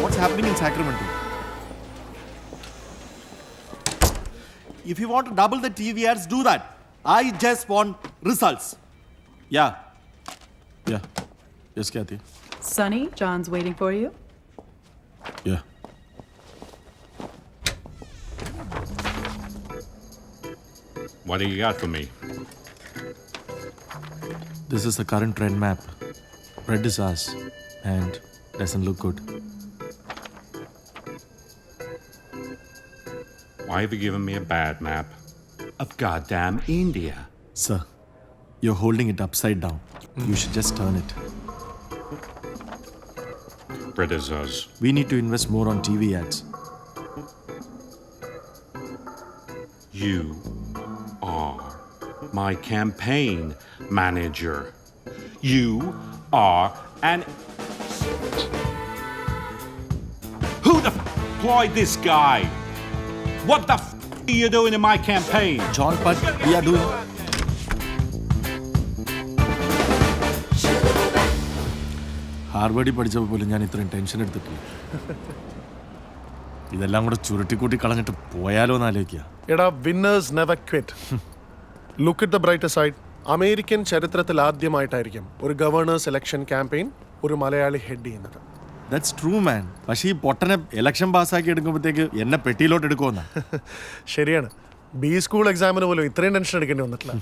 what's happening in Sacramento. If you want to double the TV ads, do that. I just want results. Yeah. Yes, Kathy. Sonny, John's waiting for you. Yeah. What do you got for me? This is the current trend map. Red is ours and doesn't look good. Why have you given me a bad map of goddamn India? Sir, you're holding it upside down. You should just turn it. Red is us. We need to invest more on TV ads. You are my campaign manager. You are an... Who the employed this guy? What the are you doing in my campaign? John, but we are doing... ഹാർവേഡിൽ പഠിച്ചപ്പോൾ പോലും ഞാൻ ഇത്രയും tension എടുത്തിട്ടില്ല. ഇതെല്ലാം കൂടെ ചുരുട്ടിക്കൂട്ടി കളഞ്ഞിട്ട് പോയാലോ എന്ന് ആലോചിക്കുക. എടാ, winners never quit. Look at the brighter side. American ചരിത്രത്തിൽ ആദ്യമായിട്ടായിരിക്കും ഒരു ഗവർണേഴ്സ് ഇലക്ഷൻ ക്യാമ്പയിൻ ഒരു മലയാളി ഹെഡ് ചെയ്യുന്നത്. ദാറ്റ്സ് ട്രൂ മാൻ. പക്ഷേ ഈ പൊട്ടനെ ഇലക്ഷൻ പാസ്സാക്കി എടുക്കുമ്പോഴത്തേക്ക് എന്നെ പെട്ടിയിലോട്ട് എടുക്കുമെന്നാ. ശരിയാണ്. ബി സ്കൂൾ എക്സാമിന് പോലും ഇത്രയും ടെൻഷൻ എടുക്കേണ്ടി വന്നിട്ടില്ല.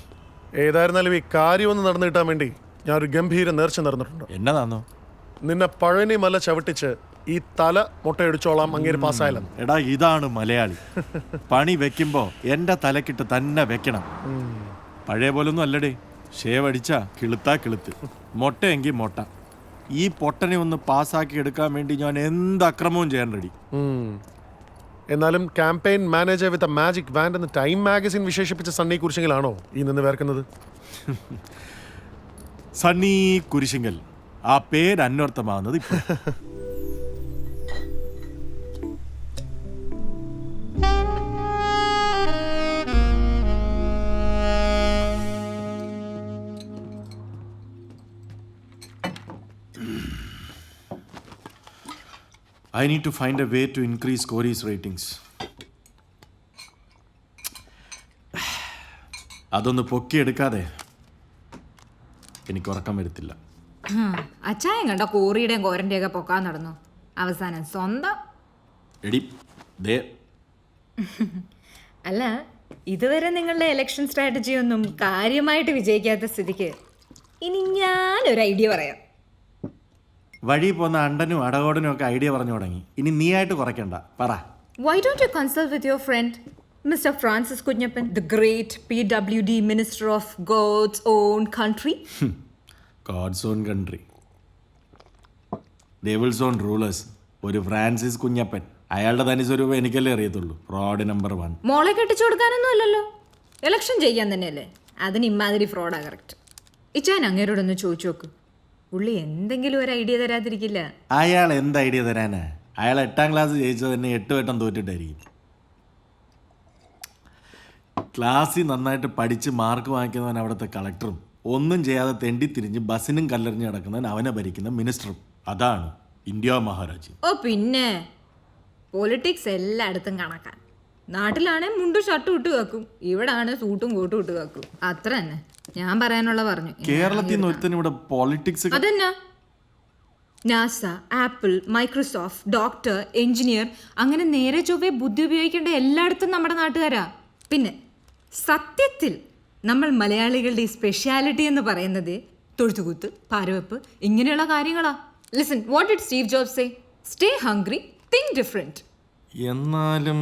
ഏതായിരുന്നാലും ഈ കാര്യമൊന്ന് നടന്നു കിട്ടാൻ വേണ്ടി ഞാൻ ഒരു ഗംഭീര നേർച്ച നടന്നിട്ടുണ്ട്. എന്നതാണോ? നിന്നെ പഴനി മല ചവിട്ടിച്ച് ഈ തല മുട്ടയടിച്ചോളാം അങ്ങേര് പാസ്സായാലും. എടാ, ഇതാണ് മലയാളി. പണി വെക്കുമ്പോ എന്റെ തലക്കിട്ട് തന്നെ വെക്കണം. പഴയ പോലൊന്നും അല്ലടേ. ഷേവ് അടിച്ചാ കിളുത്താ കിളുത്ത്, മൊട്ടയെങ്കിൽ മൊട്ട. ഈ പൊട്ടനെ ഒന്ന് പാസ്സാക്കി എടുക്കാൻ വേണ്ടി ഞാൻ എന്ത് അക്രമവും ചെയ്യാൻ റെഡി. എന്നാലും campaign manager with a magic want എന്ന് ടൈം മാഗസിൻ വിശേഷിപ്പിച്ച സണ്ണി കുരിശിങ്കലാണോ ഈ നിന്ന് വേർക്കുന്നത്? സണ്ണി കുരിശിങ്കൽ, ആ പേര് അന്വർത്ഥമാകുന്നത് ഇപ്പോൾ. I need to find a way to increase Corey's ratings. അതൊന്ന് പൊക്കിയെടുക്കാതെ എനിക്ക് ഉറക്കം വരത്തില്ല. അച്ചായം കണ്ട കോറിയുടെയും കോരൻ്റെയും ഒക്കെ പൊക്കാൻ നടന്നു. അവസാനം സ്വന്തം എടി ദേ. അല്ല, ഇതുവരെ നിങ്ങളുടെ ഇലക്ഷൻ സ്ട്രാറ്റജി ഒന്നും കാര്യമായിട്ട് വിജയിക്കാത്ത സ്ഥിതിക്ക് ഇനി ഞാനൊരു ഐഡിയ പറയാം. വഴി പോന്ന അണ്ടനും അടകോടനും ഒക്കെ ഐഡിയ പറഞ്ഞു തുടങ്ങി. ഇനി നീ ആയിട്ട് കുറയ്ക്കണ്ട, പറ. Why don't you consult with your friend Mr. Francis Kunyappan, the great PWD Minister of God's own country? God's own country. Devil's own rulers. ഒരു ഫ്രാൻസിസ് കുഞ്ഞപ്പൻ. അയാളുടെ തനി സ്വരൂപം എനിക്കല്ലേ അറിയത്തുള്ളൂ. Fraud number 1. മോളെ കെട്ടിച്ചു കൊടുക്കാനൊന്നും അല്ലല്ലോ, ഇലക്ഷൻ ചെയ്യാൻ തന്നെയല്ലേ. അതിന് ഇമാതിരി ഫ്രോഡാ കറക്റ്റ്. ഇച്ചാൻ അങ്ങേരോടൊന്ന് ചോദിച്ചു നോക്ക്, പുള്ളി എന്തെങ്കിലും ഒരു ഐഡിയ തരാതിരിക്കില്ല. അയാൾ എന്ത് ഐഡിയ തരാനാ? അയാൾ 8ാം ക്ലാസ് ജയിച്ചത് തന്നെ 8 വട്ടം തോറ്റിട്ടായിരിക്കും. ക്ലാസ്സിൽ നന്നായിട്ട് പഠിച്ച് മാർക്ക് വാങ്ങിക്കുന്നവൻ അവിടുത്തെ കളക്ടറും, ഒന്നും ചെയ്യാതെ തെണ്ടി തിരിഞ്ഞ് ബസ്സിനും കല്ലെറിഞ്ഞ് കിടക്കുന്നവൻ അവനെ ഭരിക്കുന്ന മിനിസ്റ്ററും. അതാണ് ഇന്ത്യ മഹാരാജ്യം. ഓ പിന്നെ പൊളിറ്റിക്സ് എല്ലായിടത്തും കണക്കാൻ. നാട്ടിലാണെ മുണ്ടും ഷർട്ടും ഇട്ട് വെക്കും, ഇവിടാണ് സൂട്ടും കോട്ടും ഇട്ട് വെക്കും. അത്ര തന്നെ ഞാൻ പറയാനുള്ള പറഞ്ഞു. കേരളത്തിൽ നിന്ന് ഒരുത്തനും ഇവിടെ പൊളിറ്റിക്സ്. അതെന്നാ NASA, apple, Microsoft, doctor, engineer, അങ്ങനെ നേരെ ചൊവ്വേ ബുദ്ധി ഉപയോഗിക്കേണ്ട എല്ലായിടത്തും നമ്മുടെ നാട്ടുകാരാ. പിന്നെ സത്യത്തിൽ നമ്മൾ മലയാളികളുടെ ഈ സ്പെഷ്യാലിറ്റി എന്ന് പറയുന്നത് തൊഴുത്തുകൂത്ത്, പാരവെപ്പ്, ഇങ്ങനെയുള്ള കാര്യങ്ങളാ. Listen, what did Steve jobs say? Stay hungry, think different. എന്നാലും